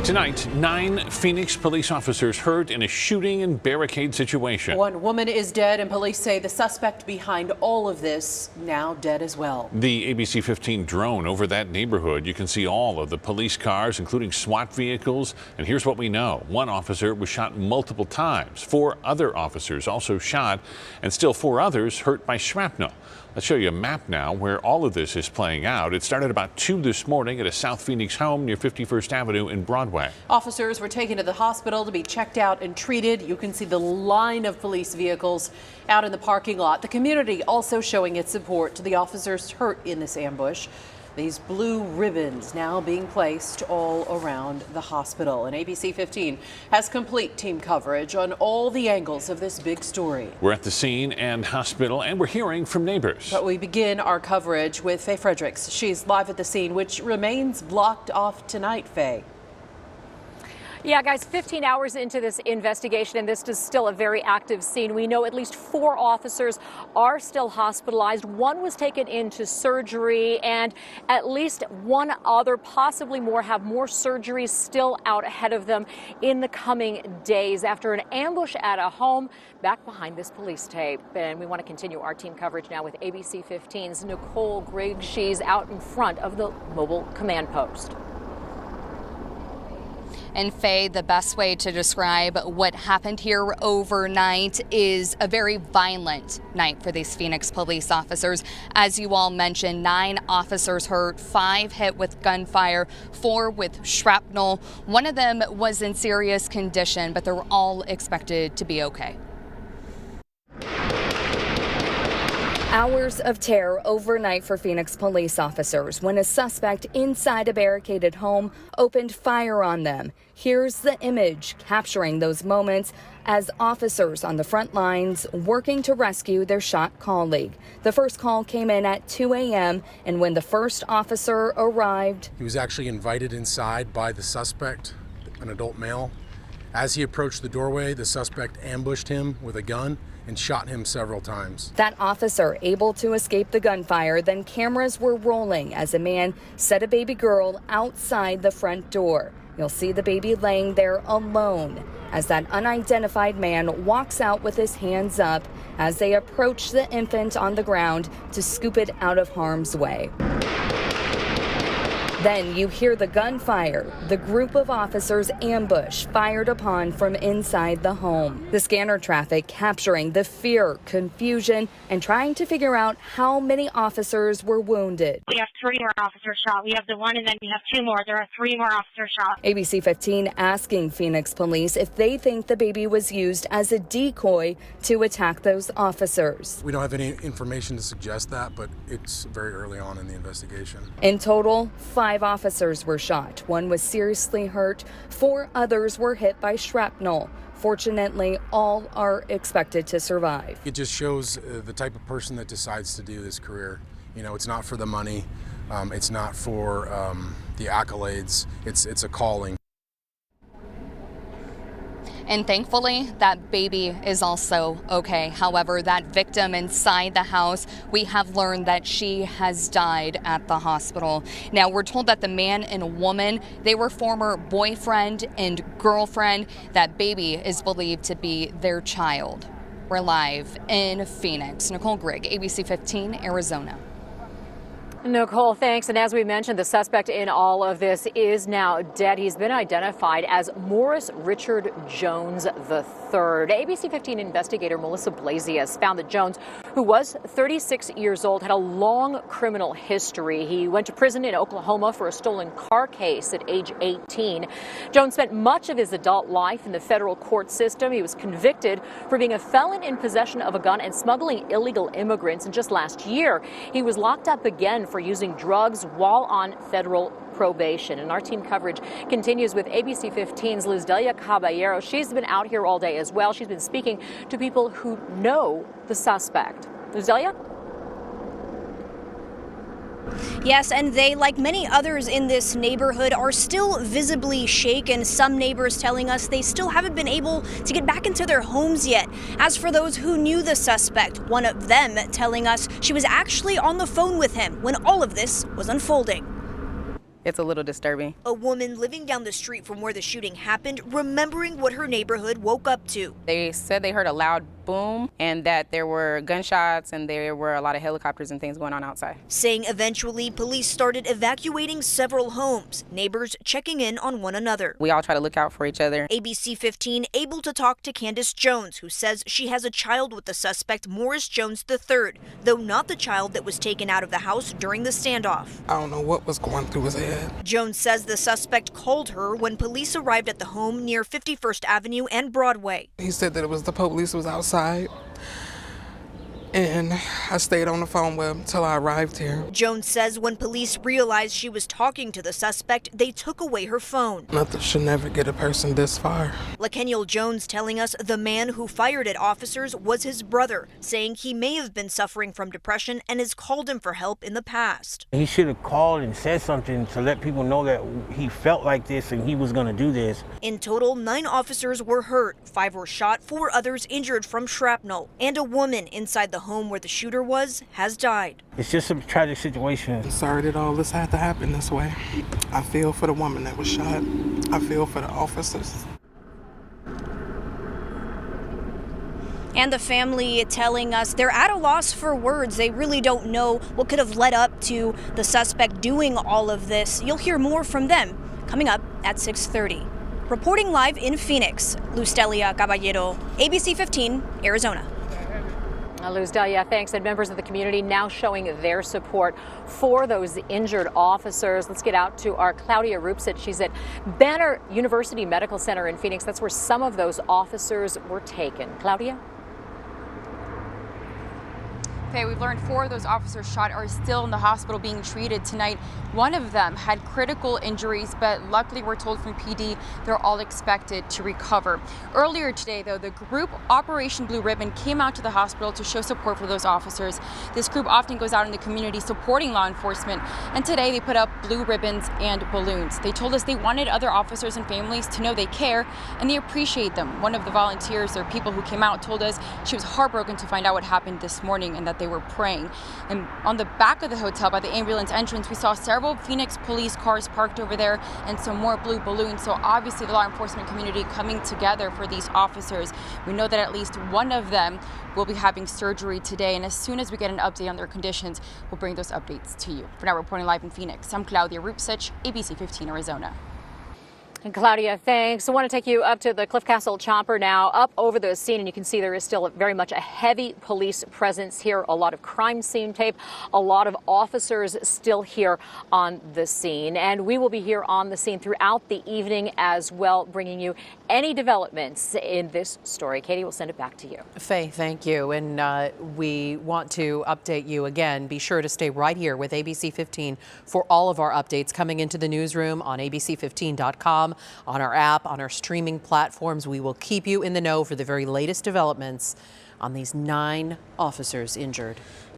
Tonight, 9 Phoenix police officers hurt in a shooting and barricade situation. One woman is dead, and police say the suspect behind all of this now dead as well. The ABC 15 drone over that neighborhood. You can see all of the police cars, including SWAT vehicles. And here's what we know. One officer was shot multiple times. 4 other officers also shot, and still 4 others hurt by shrapnel. Let's show you a map now where all of this is playing out. It started about 2 this morning at a South Phoenix home near 51st Avenue and Broadway. Officers were taken to the hospital to be checked out and treated. You can see the line of police vehicles out in the parking lot. The community also showing its support to the officers hurt in this ambush. These blue ribbons now being placed all around the hospital. And ABC 15 has complete team coverage on all the angles of this big story. We're at the scene and hospital, and we're hearing from neighbors. But we begin our coverage with Faye Fredericks. She's live at the scene, which remains blocked off tonight, Faye. Yeah, guys, 15 hours into this investigation, and this is still a very active scene. We know at least 4 officers are still hospitalized. 1 was taken into surgery, and at least 1 other, possibly more, have more surgeries still out ahead of them in the coming days after an ambush at a home back behind this police tape. And we want to continue our team coverage now with ABC 15's Nicole Griggs. She's out in front of the mobile command post. And Faye, the best way to describe what happened here overnight is a very violent night for these Phoenix police officers. As you all mentioned, 9 officers hurt, 5 hit with gunfire, 4 with shrapnel. 1 of them was in serious condition, but they're all expected to be okay. Hours of terror overnight for Phoenix police officers when a suspect inside a barricaded home opened fire on them. Here's the image capturing those moments as officers on the front lines working to rescue their shot colleague. The first call came in at 2 a.m. and when the first officer arrived, he was actually invited inside by the suspect, an adult male. As he approached the doorway, the suspect ambushed him with a gun and shot him several times. That officer able to escape the gunfire, then cameras were rolling as a man set a baby girl outside the front door. You'll see the baby laying there alone as that unidentified man walks out with his hands up as they approach the infant on the ground to scoop it out of harm's way. Then you hear the gunfire. The group of officers ambush, fired upon from inside the home. The scanner traffic capturing the fear, confusion, and trying to figure out how many officers were wounded. We have 3 more officers shot. We have the 1 and then we have 2 more. There are 3 more officers shot. ABC 15 asking Phoenix police if they think the baby was used as a decoy to attack those officers. We don't have any information to suggest that, but it's very early on in the investigation. In total, 5 officers were shot. 1 was seriously hurt. 4 others were hit by shrapnel. Fortunately, all are expected to survive. It just shows the type of person that decides to do this career. You know, it's not for the money. It's not for the accolades. It's a calling. And thankfully, that baby is also okay. However, that victim inside the house, we have learned that she has died at the hospital. Now, we're told that the man and woman, they were former boyfriend and girlfriend. That baby is believed to be their child. We're live in Phoenix. Nicole Griggs, ABC 15, Arizona. Nicole, thanks. And as we mentioned, the suspect in all of this is now dead. He's been identified as Morris Richard Jones III. ABC 15 investigator Melissa Blasius found that Jones, who was 36 years old, had a long criminal history. He went to prison in Oklahoma for a stolen car case at age 18. Jones spent much of his adult life in the federal court system. He was convicted for being a felon in possession of a gun and smuggling illegal immigrants. And just last year, he was locked up again for using drugs while on federal probation. And our team coverage continues with ABC 15's Lizdelia Caballero. She's been out here all day as well. She's been speaking to people who know the suspect. Lizdelia? Yes, and they, like many others in this neighborhood, are still visibly shaken. Some neighbors telling us they still haven't been able to get back into their homes yet. As for those who knew the suspect, one of them telling us she was actually on the phone with him when all of this was unfolding. it's a little disturbing. A woman living down the street from where the shooting happened, remembering what her neighborhood woke up to. They said they heard a loud boom and that there were gunshots and there were a lot of helicopters and things going on outside. Saying eventually police started evacuating several homes, neighbors checking in on one another. We all try to look out for each other. ABC 15 able to talk to Candace Jones, who says she has a child with the suspect Morris Jones III, though not the child that was taken out of the house during the standoff. I don't know what was going through his head. Jones says the suspect called her when police arrived at the home near 51st Avenue and Broadway. He said that it was the police was outside, and I stayed on the phone with him until I arrived here. Jones says when police realized she was talking to the suspect, they took away her phone. Nothing should never get a person this far. LaKeniel Jones telling us the man who fired at officers was his brother, saying he may have been suffering from depression and has called him for help in the past. He should have called and said something to let people know that he felt like this and he was going to do this. In total, 9 officers were hurt, 5 were shot, 4 others injured from shrapnel, and a woman inside the home where the shooter was has died. It's just a tragic situation. I'm sorry that all this had to happen this way. I feel for the woman that was shot. I feel for the officers. And the family telling us they're at a loss for words. They really don't know what could have led up to the suspect doing all of this. You'll hear more from them coming up at 6:30. Reporting live in Phoenix, Luz Delia Caballero, ABC 15, Arizona. Luz Delia, thanks. And members of the community now showing their support for those injured officers. Let's get out to our Claudia Rupsit. She's at Banner University Medical Center in Phoenix. That's where some of those officers were taken. Claudia? Okay, we've learned 4 of those officers shot are still in the hospital being treated tonight. One of them had critical injuries, but luckily we're told from PD they're all expected to recover. Earlier today, though, the group Operation Blue Ribbon came out to the hospital to show support for those officers. This group often goes out in the community supporting law enforcement, and today they put up blue ribbons and balloons. They told us they wanted other officers and families to know they care and they appreciate them. One of the volunteers or people who came out told us she was heartbroken to find out what happened this morning and that they were praying. And on the back of the hotel by the ambulance entrance, we saw several Phoenix police cars parked over there and some more blue balloons. So obviously the law enforcement community coming together for these officers. We know that at least one of them will be having surgery today. And as soon as we get an update on their conditions, we'll bring those updates to you. For now, reporting live in Phoenix, I'm Claudia Rupsich, ABC 15 Arizona. And Claudia, thanks. I want to take you up to the Cliff Castle chopper now, up over the scene, and you can see there is still very much a heavy police presence here, a lot of crime scene tape, a lot of officers still here on the scene. And we will be here on the scene throughout the evening as well, bringing you any developments in this story. Katie, we'll send it back to you. Faye, thank you. And we want to update you again. Be sure to stay right here with ABC 15 for all of our updates coming into the newsroom on abc15.com. On our app, on our streaming platforms. We will keep you in the know for the very latest developments on these 9 officers injured.